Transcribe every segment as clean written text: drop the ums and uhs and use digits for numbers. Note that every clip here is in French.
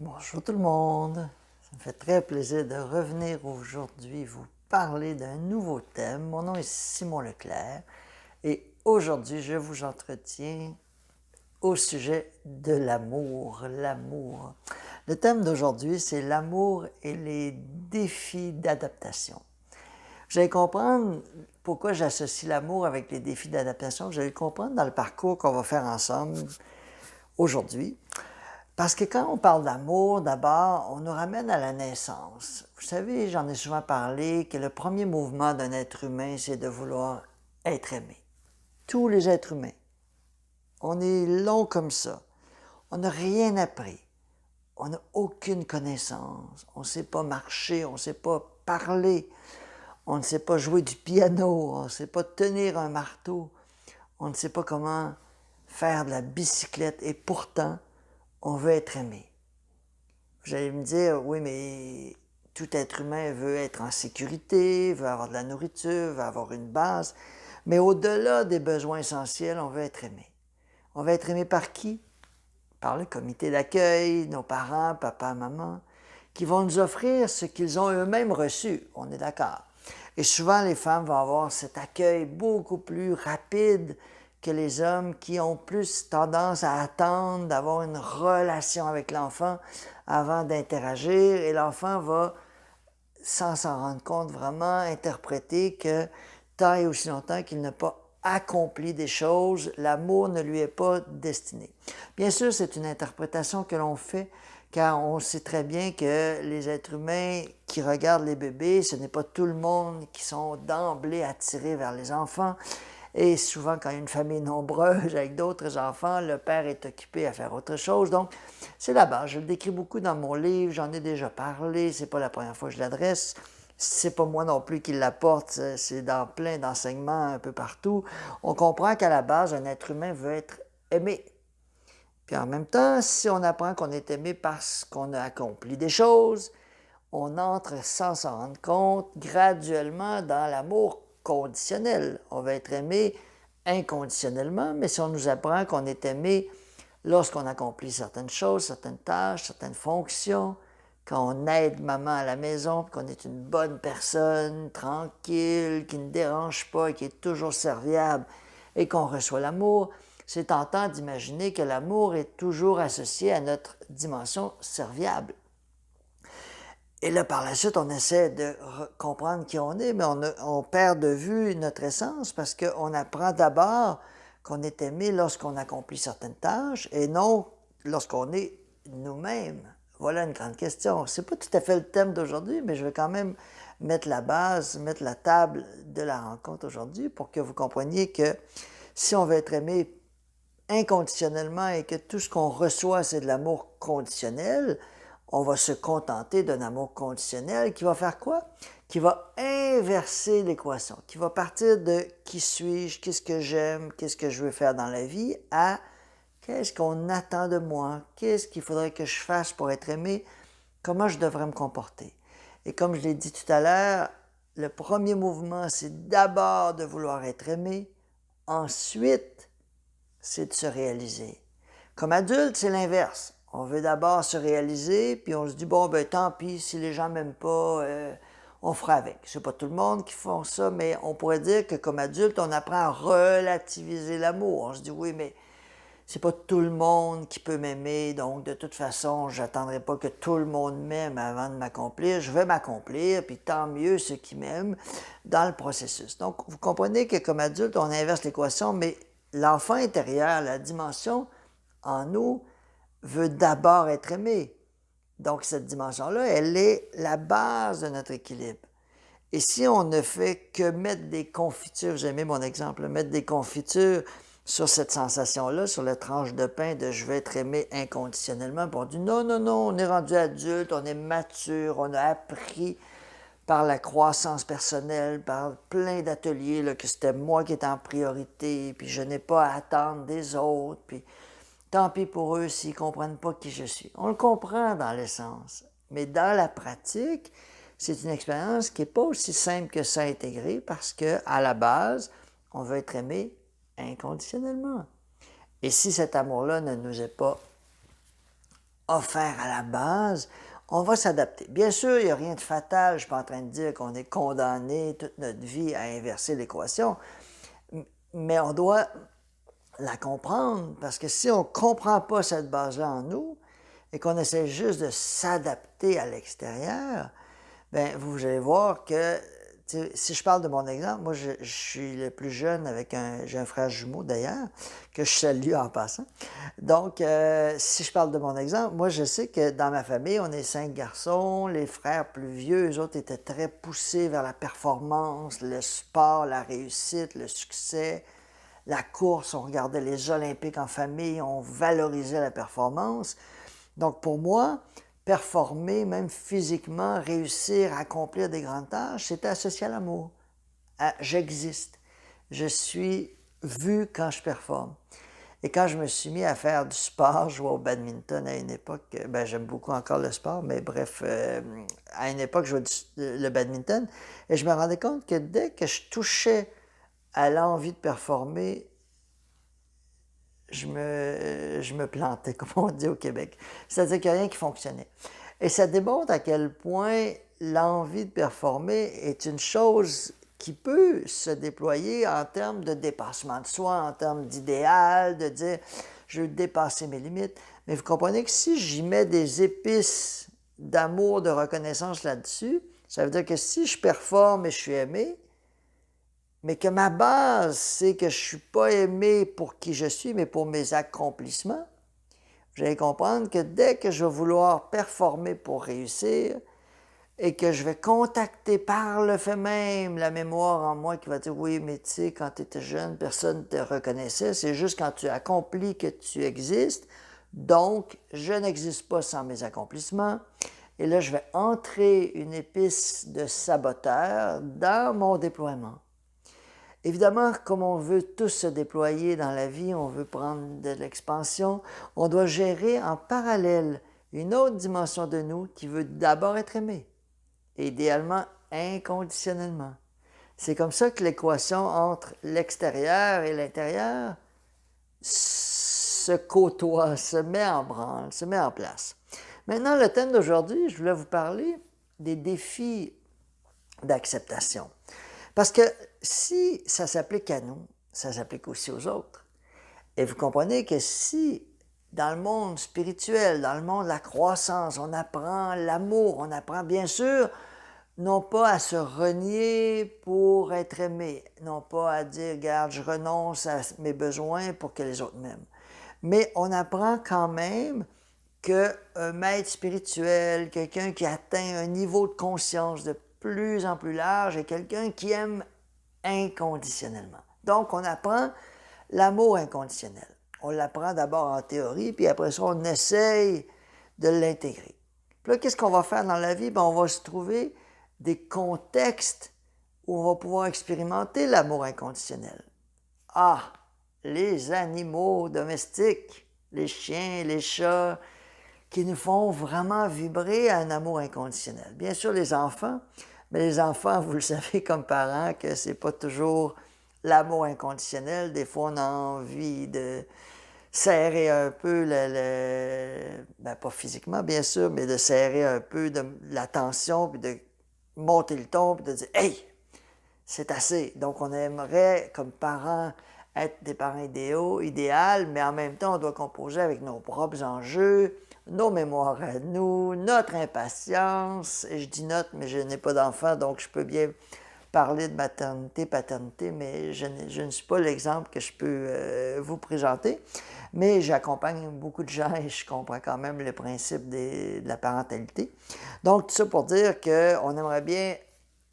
Bonjour tout le monde. Ça me fait très plaisir de revenir aujourd'hui vous parler d'un nouveau thème. Mon nom est Simon Leclerc et aujourd'hui je vous entretiens au sujet de l'amour. L'amour. Le thème d'aujourd'hui, c'est l'amour et les défis d'adaptation. Vous allez comprendre pourquoi j'associe l'amour avec les défis d'adaptation. Vous allez le comprendre dans le parcours qu'on va faire ensemble aujourd'hui. Parce que quand on parle d'amour, d'abord, on nous ramène à la naissance. Vous savez, j'en ai souvent parlé, que le premier mouvement d'un être humain, c'est de vouloir être aimé. Tous les êtres humains. On est long comme ça. On n'a rien appris. On n'a aucune connaissance. On ne sait pas marcher, on ne sait pas parler. On ne sait pas jouer du piano, on ne sait pas tenir un marteau. On ne sait pas comment faire de la bicyclette. Et pourtant, on veut être aimé. Vous allez me dire, oui, mais tout être humain veut être en sécurité, veut avoir de la nourriture, veut avoir une base. Mais au-delà des besoins essentiels, on veut être aimé. On veut être aimé par qui? Par le comité d'accueil, nos parents, papa, maman, qui vont nous offrir ce qu'ils ont eux-mêmes reçu. On est d'accord. Et souvent, les femmes vont avoir cet accueil beaucoup plus rapide que les hommes qui ont plus tendance à attendre d'avoir une relation avec l'enfant avant d'interagir. Et l'enfant va, sans s'en rendre compte, vraiment interpréter que tant et aussi longtemps qu'il n'a pas accompli des choses, l'amour ne lui est pas destiné. Bien sûr, c'est une interprétation que l'on fait car on sait très bien que les êtres humains qui regardent les bébés, ce n'est pas tout le monde qui sont d'emblée attirés vers les enfants. Et souvent, quand il y a une famille nombreuse avec d'autres enfants, le père est occupé à faire autre chose. Donc, c'est la base. Je le décris beaucoup dans mon livre, j'en ai déjà parlé, c'est pas la première fois que je l'adresse. C'est pas moi non plus qui l'apporte, c'est dans plein d'enseignements un peu partout. On comprend qu'à la base, un être humain veut être aimé. Puis en même temps, si on apprend qu'on est aimé parce qu'on a accompli des choses, on entre sans s'en rendre compte graduellement dans l'amour conditionnel. On va être aimé inconditionnellement, mais si on nous apprend qu'on est aimé lorsqu'on accomplit certaines choses, certaines tâches, certaines fonctions, quand on aide maman à la maison, qu'on est une bonne personne, tranquille, qui ne dérange pas, qui est toujours serviable et qu'on reçoit l'amour, c'est tentant d'imaginer que l'amour est toujours associé à notre dimension serviable. Et là, par la suite, on essaie de comprendre qui on est, mais on perd de vue notre essence parce qu'on apprend d'abord qu'on est aimé lorsqu'on accomplit certaines tâches et non lorsqu'on est nous-mêmes. Voilà une grande question. C'est pas tout à fait le thème d'aujourd'hui, mais je vais quand même mettre la base, mettre la table de la rencontre aujourd'hui pour que vous compreniez que si on veut être aimé inconditionnellement et que tout ce qu'on reçoit, c'est de l'amour conditionnel, on va se contenter d'un amour conditionnel qui va faire quoi? Qui va inverser l'équation, qui va partir de qui suis-je, qu'est-ce que j'aime, qu'est-ce que je veux faire dans la vie, à qu'est-ce qu'on attend de moi, qu'est-ce qu'il faudrait que je fasse pour être aimé, comment je devrais me comporter. Et comme je l'ai dit tout à l'heure, le premier mouvement, c'est d'abord de vouloir être aimé, ensuite, c'est de se réaliser. Comme adulte, c'est l'inverse. On veut d'abord se réaliser, puis on se dit, bon, ben tant pis, si les gens m'aiment pas, on fera avec. C'est pas tout le monde qui font ça, mais on pourrait dire que comme adulte, on apprend à relativiser l'amour. On se dit, oui, mais c'est pas tout le monde qui peut m'aimer, donc de toute façon, j'attendrai pas que tout le monde m'aime avant de m'accomplir. Je vais m'accomplir, puis tant mieux ceux qui m'aiment dans le processus. Donc, vous comprenez que comme adulte, on inverse l'équation, mais l'enfant intérieur, la dimension en nous, veut d'abord être aimé. Donc, cette dimension-là, elle est la base de notre équilibre. Et si on ne fait que mettre des confitures, j'ai aimé mon exemple, mettre des confitures sur cette sensation-là, sur la tranche de pain de je vais être aimé inconditionnellement, puis on dit non, non, non, on est rendu adulte, on est mature, on a appris par la croissance personnelle, par plein d'ateliers, là, que c'était moi qui étais en priorité, puis je n'ai pas à attendre des autres, puis tant pis pour eux s'ils ne comprennent pas qui je suis. On le comprend dans l'essence, mais dans la pratique, c'est une expérience qui n'est pas aussi simple que ça à intégrer parce qu'à la base, on veut être aimé inconditionnellement. Et si cet amour-là ne nous est pas offert à la base, on va s'adapter. Bien sûr, il n'y a rien de fatal. Je ne suis pas en train de dire qu'on est condamné toute notre vie à inverser l'équation, mais on doit la comprendre parce que si on ne comprend pas cette base-là en nous et qu'on essaie juste de s'adapter à l'extérieur, bien, vous allez voir que, si je parle de mon exemple, moi, je suis le plus jeune j'ai un frère jumeau d'ailleurs, que je salue en passant. Donc, si je parle de mon exemple, moi, je sais que dans ma famille, on est 5 garçons, les frères plus vieux, eux autres étaient très poussés vers la performance, le sport, la réussite, le succès, la course, on regardait les Olympiques en famille, on valorisait la performance. Donc, pour moi, performer, même physiquement, réussir, accomplir des grandes tâches, c'était associé à l'amour. J'existe. Je suis vu quand je performe. Et quand je me suis mis à faire du sport, jouer au badminton à une époque, ben j'aime beaucoup encore le sport, mais bref, à une époque, je jouais le badminton, et je me rendais compte que dès que je touchais à l'envie de performer, je me plantais, comme on dit au Québec. C'est-à-dire qu'il n'y a rien qui fonctionnait. Et ça démontre à quel point l'envie de performer est une chose qui peut se déployer en termes de dépassement de soi, en termes d'idéal, de dire je veux dépasser mes limites. Mais vous comprenez que si j'y mets des épices d'amour, de reconnaissance là-dessus, ça veut dire que si je performe et je suis aimé, mais que ma base, c'est que je ne suis pas aimé pour qui je suis, mais pour mes accomplissements, vous allez comprendre que dès que je vais vouloir performer pour réussir et que je vais contacter par le fait même la mémoire en moi qui va dire « Oui, mais tu sais, quand tu étais jeune, personne ne te reconnaissait. C'est juste quand tu accomplis que tu existes. Donc, je n'existe pas sans mes accomplissements. » Et là, je vais entrer une épice de saboteur dans mon déploiement. Évidemment, comme on veut tous se déployer dans la vie, on veut prendre de l'expansion, on doit gérer en parallèle une autre dimension de nous qui veut d'abord être aimée, et idéalement inconditionnellement. C'est comme ça que l'équation entre l'extérieur et l'intérieur se côtoie, se met en branle, se met en place. Maintenant, le thème d'aujourd'hui, je voulais vous parler des défis d'acceptation. Parce que si ça s'applique à nous, ça s'applique aussi aux autres. Et vous comprenez que si dans le monde spirituel, dans le monde de la croissance, on apprend l'amour, on apprend bien sûr non pas à se renier pour être aimé, non pas à dire, regarde, je renonce à mes besoins pour que les autres m'aiment. Mais on apprend quand même qu'un maître spirituel, quelqu'un qui atteint un niveau de conscience de plus en plus large, est quelqu'un qui aime inconditionnellement. Donc, on apprend l'amour inconditionnel. On l'apprend d'abord en théorie, puis après ça, on essaye de l'intégrer. Puis là, qu'est-ce qu'on va faire dans la vie? Bien, on va se trouver des contextes où on va pouvoir expérimenter l'amour inconditionnel. Ah, les animaux domestiques, les chiens, les chats, qui nous font vraiment vibrer à un amour inconditionnel. Bien sûr, les enfants, mais les enfants, vous le savez comme parents, que c'est pas toujours l'amour inconditionnel. Des fois, on a envie de serrer un peu, ben pas physiquement, bien sûr, mais de serrer un peu de la tension, puis de monter le ton, puis de dire « Hey, c'est assez! » Donc, on aimerait, comme parents, être des parents idéal, mais en même temps, on doit composer avec nos propres enjeux, nos mémoires à nous, notre impatience. Et je dis notre, mais je n'ai pas d'enfant, donc je peux bien parler de maternité, paternité, mais je ne suis pas l'exemple que je peux vous présenter. Mais j'accompagne beaucoup de gens et je comprends quand même le principe de la parentalité. Donc, tout ça pour dire qu'on aimerait bien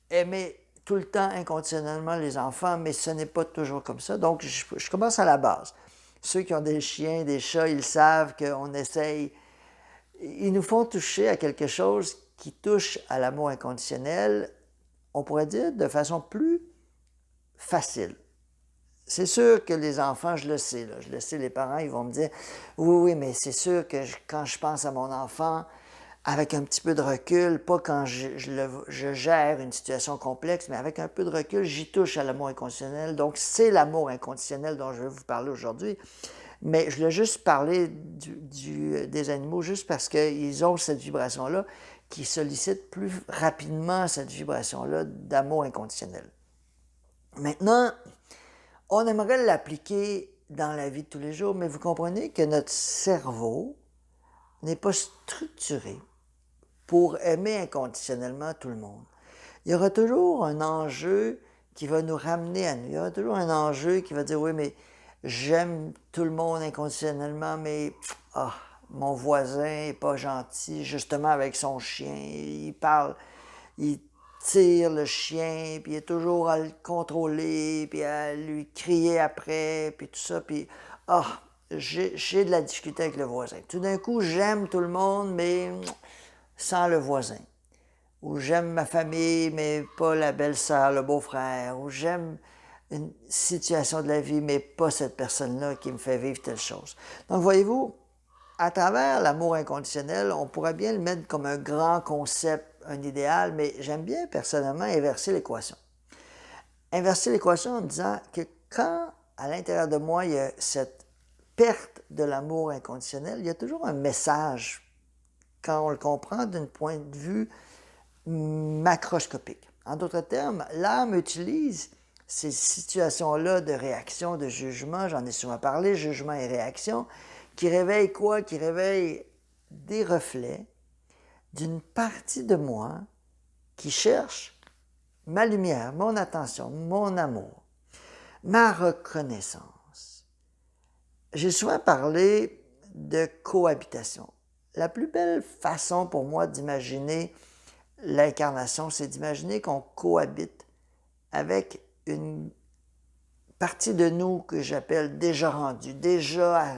aimer tout le temps inconditionnellement les enfants, mais ce n'est pas toujours comme ça. Donc, je commence à la base. Ceux qui ont des chiens, des chats, ils savent qu'on essaye. Ils nous font toucher à quelque chose qui touche à l'amour inconditionnel, on pourrait dire, de façon plus facile. C'est sûr que les enfants, je le sais, les parents, ils vont me dire « Oui, mais c'est sûr que quand je pense à mon enfant, avec un petit peu de recul, pas quand je gère une situation complexe, mais avec un peu de recul, j'y touche à l'amour inconditionnel. » Donc, c'est l'amour inconditionnel dont je vais vous parler aujourd'hui. Mais je voulais juste parler des animaux juste parce qu'ils ont cette vibration-là qui sollicite plus rapidement cette vibration-là d'amour inconditionnel. Maintenant, on aimerait l'appliquer dans la vie de tous les jours, mais vous comprenez que notre cerveau n'est pas structuré pour aimer inconditionnellement tout le monde. Il y aura toujours un enjeu qui va nous ramener à nous. Il y aura toujours un enjeu qui va dire, oui, mais j'aime tout le monde inconditionnellement, mais mon voisin n'est pas gentil, justement avec son chien. Il parle, il tire le chien, puis il est toujours à le contrôler, puis à lui crier après, puis tout ça, puis j'ai de la difficulté avec le voisin. Tout d'un coup, j'aime tout le monde, mais sans le voisin. Ou j'aime ma famille, mais pas la belle-sœur, le beau-frère. Ou j'aime une situation de la vie, mais pas cette personne-là qui me fait vivre telle chose. Donc, voyez-vous, à travers l'amour inconditionnel, on pourrait bien le mettre comme un grand concept, un idéal, mais j'aime bien personnellement inverser l'équation. Inverser l'équation en me disant que quand, à l'intérieur de moi, il y a cette perte de l'amour inconditionnel, il y a toujours un message quand on le comprend d'un point de vue macroscopique. En d'autres termes, l'âme utilise ces situations-là de réaction, de jugement, j'en ai souvent parlé, jugement et réaction, qui réveillent quoi? Qui réveillent des reflets d'une partie de moi qui cherche ma lumière, mon attention, mon amour, ma reconnaissance. J'ai souvent parlé de cohabitation. La plus belle façon pour moi d'imaginer l'incarnation, c'est d'imaginer qu'on cohabite avec une partie de nous que j'appelle déjà rendue, déjà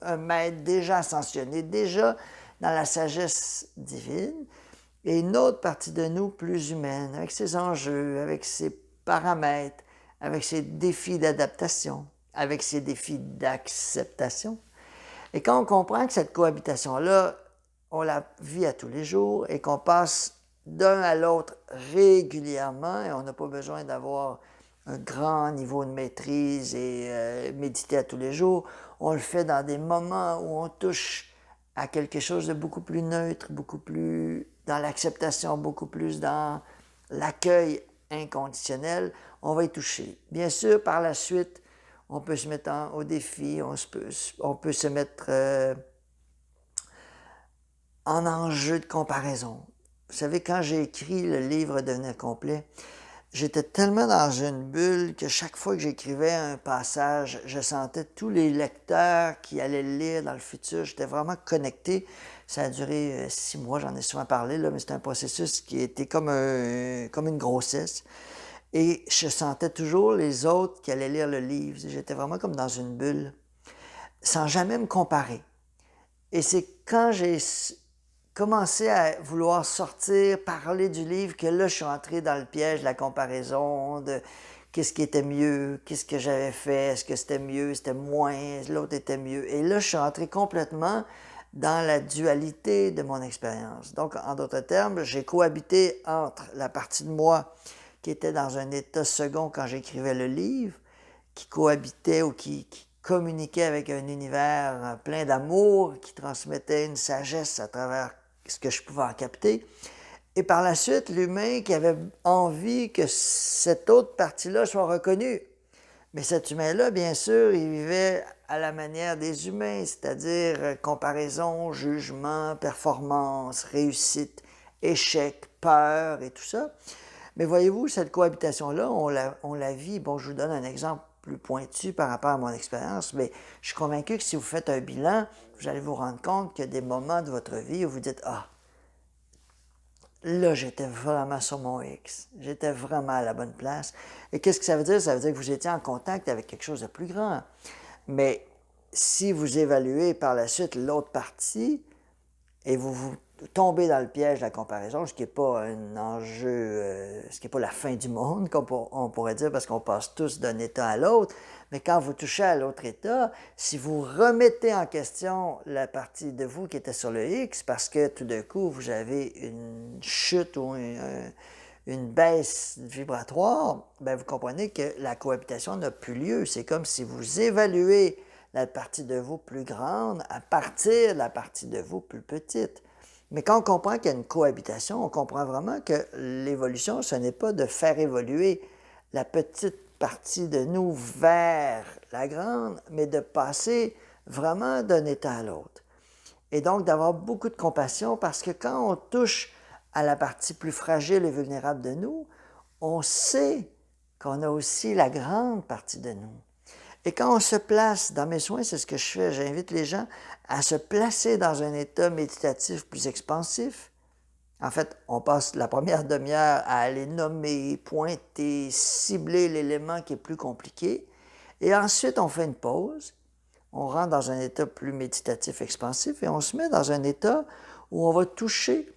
un maître, déjà ascensionné, déjà dans la sagesse divine, et une autre partie de nous plus humaine, avec ses enjeux, avec ses paramètres, avec ses défis d'adaptation, avec ses défis d'acceptation. Et quand on comprend que cette cohabitation-là, on la vit à tous les jours et qu'on passe d'un à l'autre régulièrement et on n'a pas besoin d'avoir un grand niveau de maîtrise et méditer à tous les jours. On le fait dans des moments où on touche à quelque chose de beaucoup plus neutre, beaucoup plus dans l'acceptation, beaucoup plus dans l'accueil inconditionnel. On va y toucher. Bien sûr, par la suite, on peut se mettre au défi, on peut se mettre en enjeu de comparaison. Vous savez, quand j'ai écrit le livre Devenir complet, j'étais tellement dans une bulle que chaque fois que j'écrivais un passage, je sentais tous les lecteurs qui allaient le lire dans le futur. J'étais vraiment connecté. Ça a duré 6 mois, j'en ai souvent parlé, là, mais c'est un processus qui était comme une grossesse. Et je sentais toujours les autres qui allaient lire le livre. J'étais vraiment comme dans une bulle, sans jamais me comparer. Et c'est quand j'ai commencé à vouloir sortir, parler du livre, que là, je suis entré dans le piège de la comparaison, de qu'est-ce qui était mieux, qu'est-ce que j'avais fait, est-ce que c'était mieux, c'était moins, l'autre était mieux. Et là, je suis entré complètement dans la dualité de mon expérience. Donc, en d'autres termes, j'ai cohabité entre la partie de moi qui était dans un état second quand j'écrivais le livre, qui cohabitait ou qui communiquait avec un univers plein d'amour, qui transmettait une sagesse à travers ce que je pouvais en capter. Et par la suite, l'humain qui avait envie que cette autre partie-là soit reconnue. Mais cet humain-là, bien sûr, il vivait à la manière des humains, c'est-à-dire comparaison, jugement, performance, réussite, échec, peur et tout ça. Mais voyez-vous, cette cohabitation-là, on la vit. Bon, je vous donne un exemple plus pointu par rapport à mon expérience, mais je suis convaincu que si vous faites un bilan, vous allez vous rendre compte qu'il y a des moments de votre vie où vous dites « Ah, là, j'étais vraiment sur mon X. J'étais vraiment à la bonne place. » Et qu'est-ce que ça veut dire? Ça veut dire que vous étiez en contact avec quelque chose de plus grand. Mais si vous évaluez par la suite l'autre partie et vous tombez dans le piège de la comparaison, ce qui n'est pas un enjeu, ce qui n'est pas la fin du monde, comme on pourrait dire, parce qu'on passe tous d'un état à l'autre, mais quand vous touchez à l'autre état, si vous remettez en question la partie de vous qui était sur le X, parce que tout d'un coup, vous avez une chute ou une baisse vibratoire, bien, vous comprenez que la cohabitation n'a plus lieu. C'est comme si vous évaluez la partie de vous plus grande à partir de la partie de vous plus petite. Mais quand on comprend qu'il y a une cohabitation, on comprend vraiment que l'évolution, ce n'est pas de faire évoluer la petite partie de nous vers la grande, mais de passer vraiment d'un état à l'autre. Et donc d'avoir beaucoup de compassion parce que quand on touche à la partie plus fragile et vulnérable de nous, on sait qu'on a aussi la grande partie de nous. Et quand on se place, dans mes soins, c'est ce que je fais, j'invite les gens à se placer dans un état méditatif plus expansif. En fait, on passe la première demi-heure à aller nommer, pointer, cibler l'élément qui est plus compliqué. Et ensuite, on fait une pause, on rentre dans un état plus méditatif, expansif, et on se met dans un état où on va toucher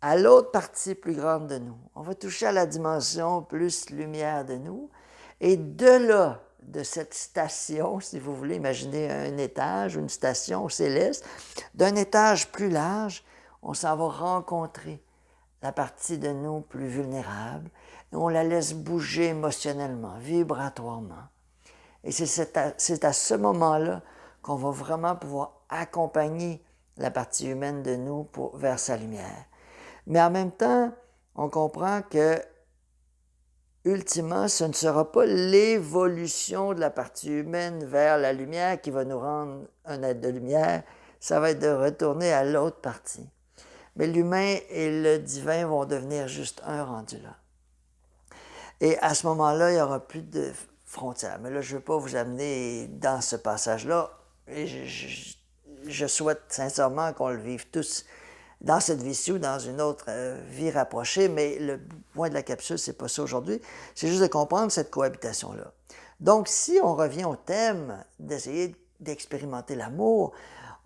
à l'autre partie plus grande de nous. On va toucher à la dimension plus lumière de nous. Et de là, de cette station, si vous voulez imaginer un étage, une station céleste, d'un étage plus large, on s'en va rencontrer la partie de nous plus vulnérable et on la laisse bouger émotionnellement, vibratoirement. Et c'est à ce moment-là qu'on va vraiment pouvoir accompagner la partie humaine de nous vers sa lumière. Mais en même temps, on comprend que ultimement, ce ne sera pas l'évolution de la partie humaine vers la lumière qui va nous rendre un être de lumière, ça va être de retourner à l'autre partie. Mais l'humain et le divin vont devenir juste un rendu là. Et à ce moment-là, il n'y aura plus de frontières. Mais là, je ne veux pas vous amener dans ce passage-là. Et je souhaite sincèrement qu'on le vive tous dans cette vie-ci ou dans une autre vie rapprochée, mais le point de la capsule, c'est pas ça aujourd'hui. C'est juste de comprendre cette cohabitation-là. Donc, si on revient au thème d'essayer d'expérimenter l'amour,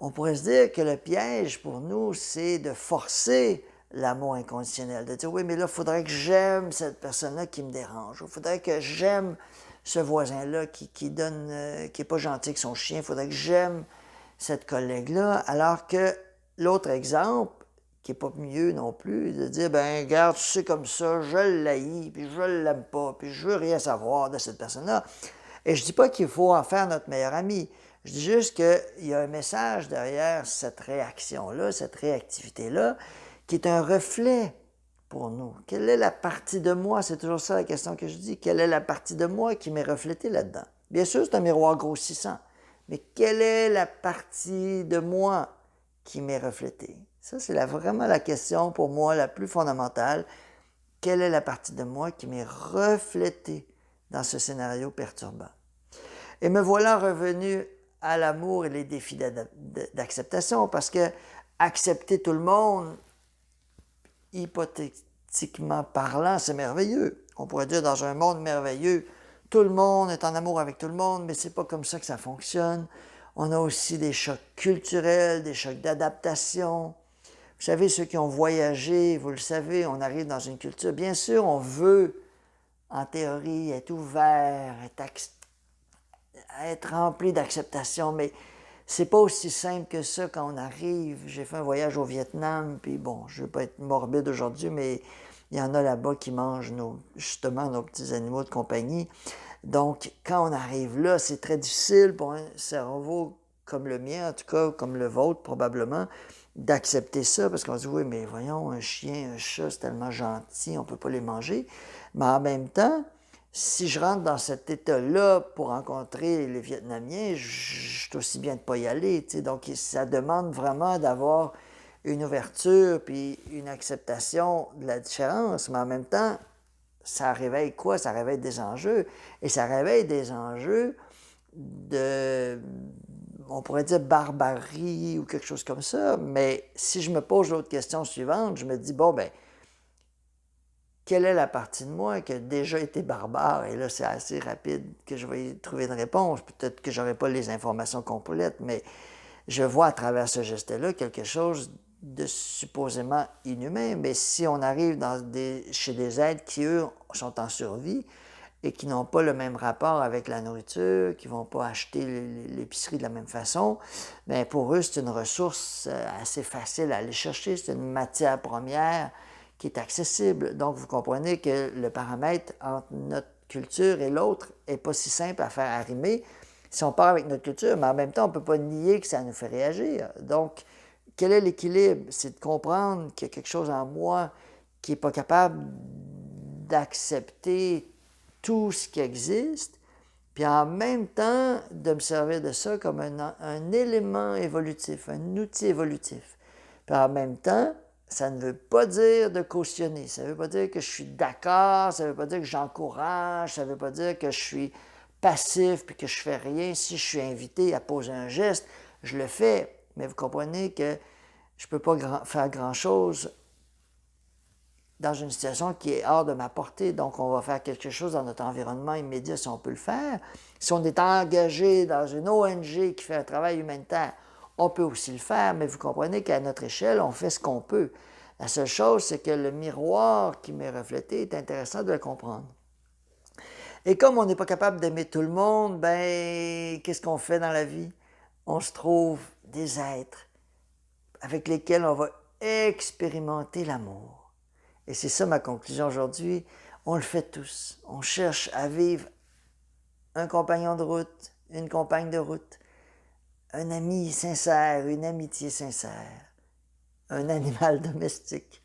on pourrait se dire que le piège pour nous, c'est de forcer l'amour inconditionnel, de dire oui, mais là, il faudrait que j'aime cette personne-là qui me dérange, il faudrait que j'aime ce voisin-là qui est pas gentil avec son chien, il faudrait que j'aime cette collègue-là, alors que l'autre exemple, qui n'est pas mieux non plus, de dire, ben regarde, c'est comme ça, je l'haïs, puis je l'aime pas, puis je veux rien savoir de cette personne-là. Et je dis pas qu'il faut en faire notre meilleur ami. Je dis juste qu'il y a un message derrière cette réaction-là, cette réactivité-là, qui est un reflet pour nous. Quelle est la partie de moi? C'est toujours ça la question que je dis. Quelle est la partie de moi qui m'est reflétée là-dedans? Bien sûr, c'est un miroir grossissant, mais quelle est la partie de moi qui m'est reflétée? Ça, c'est vraiment la question pour moi la plus fondamentale. Quelle est la partie de moi qui m'est reflétée dans ce scénario perturbant? Et me voilà revenu à l'amour et les défis d'acceptation, parce que accepter tout le monde, hypothétiquement parlant, c'est merveilleux. On pourrait dire dans un monde merveilleux, tout le monde est en amour avec tout le monde, mais c'est pas comme ça que ça fonctionne. On a aussi des chocs culturels, des chocs d'adaptation. Vous savez, ceux qui ont voyagé, vous le savez, on arrive dans une culture. Bien sûr, on veut, en théorie, être ouvert, être rempli d'acceptation, mais c'est pas aussi simple que ça quand on arrive. J'ai fait un voyage au Vietnam, puis bon, je veux pas être morbide aujourd'hui, mais il y en a là-bas qui mangent justement nos petits animaux de compagnie. Donc, quand on arrive là, c'est très difficile pour un cerveau comme le mien, en tout cas, comme le vôtre probablement, d'accepter ça, parce qu'on se dit, oui, mais voyons, un chien, un chat, c'est tellement gentil, on ne peut pas les manger. Mais en même temps, si je rentre dans cet état-là pour rencontrer les Vietnamiens, je suis aussi bien de ne pas y aller. T'sais. Donc, ça demande vraiment d'avoir une ouverture puis une acceptation de la différence, mais en même temps, ça réveille quoi? Ça réveille des enjeux. Et ça réveille des enjeux de, on pourrait dire, barbarie ou quelque chose comme ça. Mais si je me pose l'autre question suivante, je me dis, bon, ben, quelle est la partie de moi qui a déjà été barbare? Et là, c'est assez rapide que je vais y trouver une réponse. Peut-être que je n'aurai pas les informations complètes, mais je vois à travers ce geste-là quelque chose de supposément inhumain. Mais si on arrive chez des êtres qui, eux, sont en survie et qui n'ont pas le même rapport avec la nourriture, qui ne vont pas acheter l'épicerie de la même façon, bien pour eux, c'est une ressource assez facile à aller chercher. C'est une matière première qui est accessible. Donc, vous comprenez que le paramètre entre notre culture et l'autre n'est pas si simple à faire arrimer. si on part avec notre culture, mais en même temps, on ne peut pas nier que ça nous fait réagir. Donc, quel est l'équilibre? C'est de comprendre qu'il y a quelque chose en moi qui n'est pas capable d'accepter tout ce qui existe, puis en même temps de me servir de ça comme un élément évolutif, un outil évolutif. Puis en même temps, ça ne veut pas dire de cautionner, ça ne veut pas dire que je suis d'accord, ça ne veut pas dire que j'encourage, ça ne veut pas dire que je suis passif puis que je fais rien. Si je suis invité à poser un geste, je le fais. Mais vous comprenez que je ne peux pas faire grand-chose dans une situation qui est hors de ma portée. Donc, on va faire quelque chose dans notre environnement immédiat si on peut le faire. Si on est engagé dans une ONG qui fait un travail humanitaire, on peut aussi le faire, mais vous comprenez qu'à notre échelle, on fait ce qu'on peut. La seule chose, c'est que le miroir qui m'est reflété est intéressant de le comprendre. Et comme on n'est pas capable d'aimer tout le monde, ben, qu'est-ce qu'on fait dans la vie? On se trouve des êtres avec lesquels on va expérimenter l'amour. Et c'est ça ma conclusion aujourd'hui. On le fait tous. On cherche à vivre un compagnon de route, une compagne de route, un ami sincère, une amitié sincère, un animal domestique,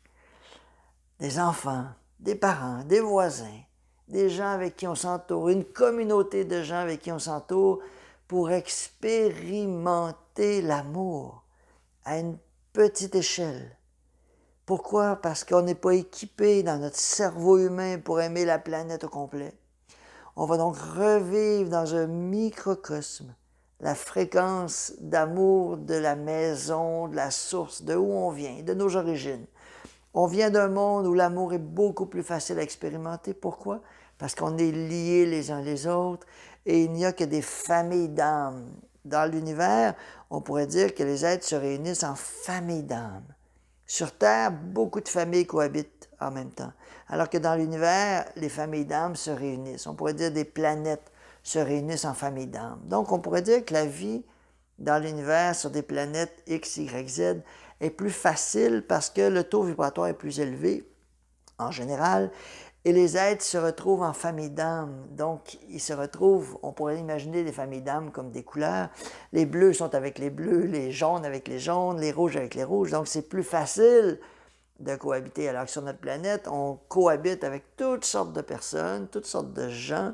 des enfants, des parents, des voisins, des gens avec qui on s'entoure, une communauté de gens avec qui on s'entoure pour expérimenter l'amour à une petite échelle. Pourquoi? Parce qu'on n'est pas équipé dans notre cerveau humain pour aimer la planète au complet. On va donc revivre dans un microcosme la fréquence d'amour de la maison, de la source, de où on vient, de nos origines. On vient d'un monde où l'amour est beaucoup plus facile à expérimenter. Pourquoi? Parce qu'on est liés les uns les autres et il n'y a que des familles d'âmes. Dans l'univers, on pourrait dire que les êtres se réunissent en familles d'âmes. Sur Terre, beaucoup de familles cohabitent en même temps, alors que dans l'univers, les familles d'âmes se réunissent. On pourrait dire des planètes se réunissent en familles d'âmes. Donc, on pourrait dire que la vie dans l'univers sur des planètes X, Y, Z est plus facile parce que le taux vibratoire est plus élevé en général et les êtres se retrouvent en famille d'âmes. Donc, ils se retrouvent, on pourrait imaginer des familles d'âmes comme des couleurs. Les bleus sont avec les bleus, les jaunes avec les jaunes, les rouges avec les rouges. Donc, c'est plus facile de cohabiter. Alors que sur notre planète, on cohabite avec toutes sortes de personnes, toutes sortes de gens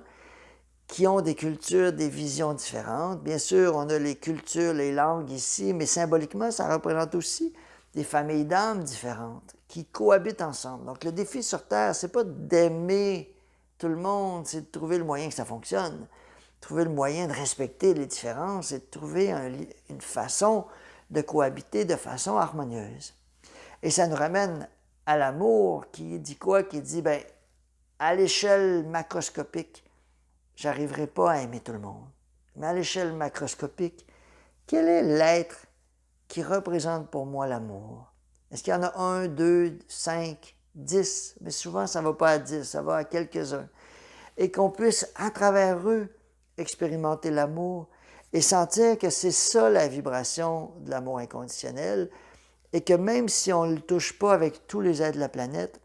qui ont des cultures, des visions différentes. Bien sûr, on a les cultures, les langues ici, mais symboliquement, ça représente aussi des familles d'âmes différentes qui cohabitent ensemble. Donc, le défi sur Terre, c'est pas d'aimer tout le monde, c'est de trouver le moyen que ça fonctionne, trouver le moyen de respecter les différences et de trouver une façon de cohabiter de façon harmonieuse. Et ça nous ramène à l'amour qui dit quoi? Qui dit, bien, à l'échelle macroscopique, j'arriverai pas à aimer tout le monde. Mais à l'échelle macroscopique, quel est l'être qui représente pour moi l'amour? Est-ce qu'il y en a 1, 2, 5, 10? Mais souvent, ça ne va pas à 10, ça va à quelques-uns. Et qu'on puisse, à travers eux, expérimenter l'amour et sentir que c'est ça la vibration de l'amour inconditionnel et que même si on ne le touche pas avec tous les êtres de la planète,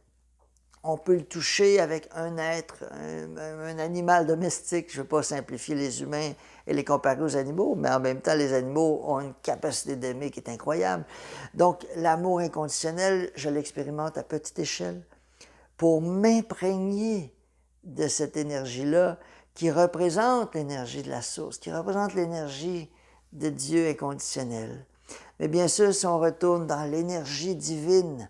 on peut le toucher avec un être, un animal domestique. Je ne veux pas simplifier les humains et les comparer aux animaux, mais en même temps, les animaux ont une capacité d'aimer qui est incroyable. Donc, l'amour inconditionnel, je l'expérimente à petite échelle pour m'imprégner de cette énergie-là qui représente l'énergie de la source, qui représente l'énergie de Dieu inconditionnel. Mais bien sûr, si on retourne dans l'énergie divine,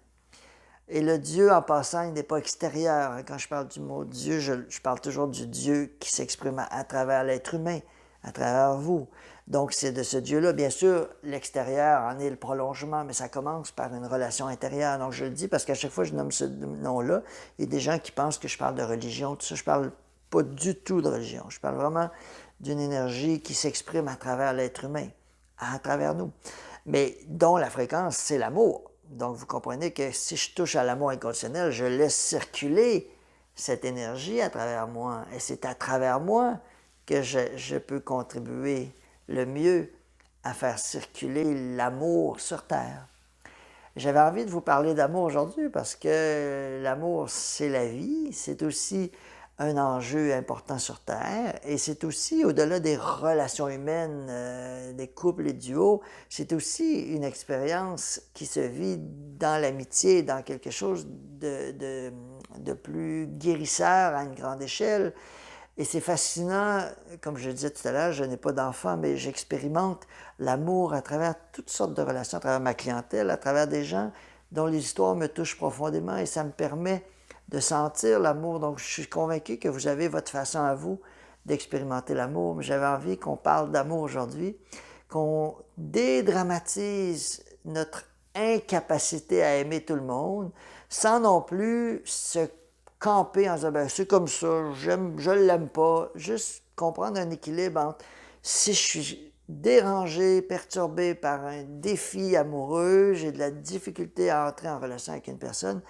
et le Dieu, en passant, il n'est pas extérieur. Quand je parle du mot Dieu, je parle toujours du Dieu qui s'exprime à travers l'être humain, à travers vous. Donc, c'est de ce Dieu-là. Bien sûr, l'extérieur en est le prolongement, mais ça commence par une relation intérieure. Donc, je le dis parce qu'à chaque fois que je nomme ce nom-là, il y a des gens qui pensent que je parle de religion, tout ça. Je parle pas du tout de religion. Je parle vraiment d'une énergie qui s'exprime à travers l'être humain, à travers nous. Mais dont la fréquence, c'est l'amour. Donc, vous comprenez que si je touche à l'amour inconditionnel, je laisse circuler cette énergie à travers moi. Et c'est à travers moi que je peux contribuer le mieux à faire circuler l'amour sur Terre. J'avais envie de vous parler d'amour aujourd'hui parce que l'amour, c'est la vie. C'est aussi un enjeu important sur Terre. Et c'est aussi, au-delà des relations humaines, des couples et duos, c'est aussi une expérience qui se vit dans l'amitié, dans quelque chose de plus guérisseur à une grande échelle. Et c'est fascinant, comme je le disais tout à l'heure, je n'ai pas d'enfant, mais j'expérimente l'amour à travers toutes sortes de relations, à travers ma clientèle, à travers des gens dont les histoires me touchent profondément et ça me permet de sentir l'amour. Donc, je suis convaincu que vous avez votre façon à vous d'expérimenter l'amour, mais j'avais envie qu'on parle d'amour aujourd'hui, qu'on dédramatise notre incapacité à aimer tout le monde, sans non plus se camper en disant ben, c'est comme ça, je l'aime pas. Juste comprendre un équilibre entre si je suis dérangé, perturbé par un défi amoureux, j'ai de la difficulté à entrer en relation avec une personne,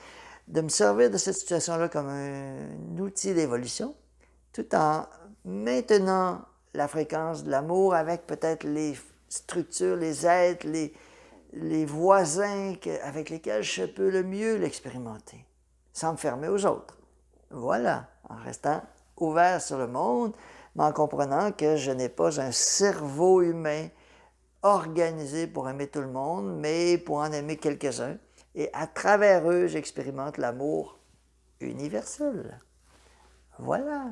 de me servir de cette situation-là comme un outil d'évolution, tout en maintenant la fréquence de l'amour avec peut-être les structures, les êtres, les voisins avec lesquels je peux le mieux l'expérimenter, sans me fermer aux autres. Voilà, en restant ouvert sur le monde, mais en comprenant que je n'ai pas un cerveau humain organisé pour aimer tout le monde, mais pour en aimer quelques-uns. Et à travers eux, j'expérimente l'amour universel. Voilà.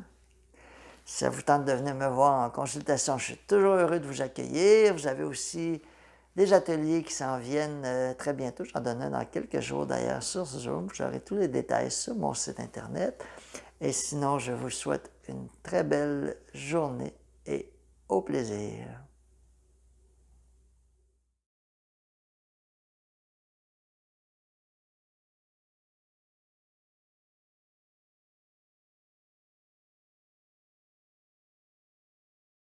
Si ça vous tente de venir me voir en consultation, je suis toujours heureux de vous accueillir. Vous avez aussi des ateliers qui s'en viennent très bientôt. J'en donne un dans quelques jours d'ailleurs sur Zoom. J'aurai tous les détails sur mon site Internet. Et sinon, je vous souhaite une très belle journée et au plaisir.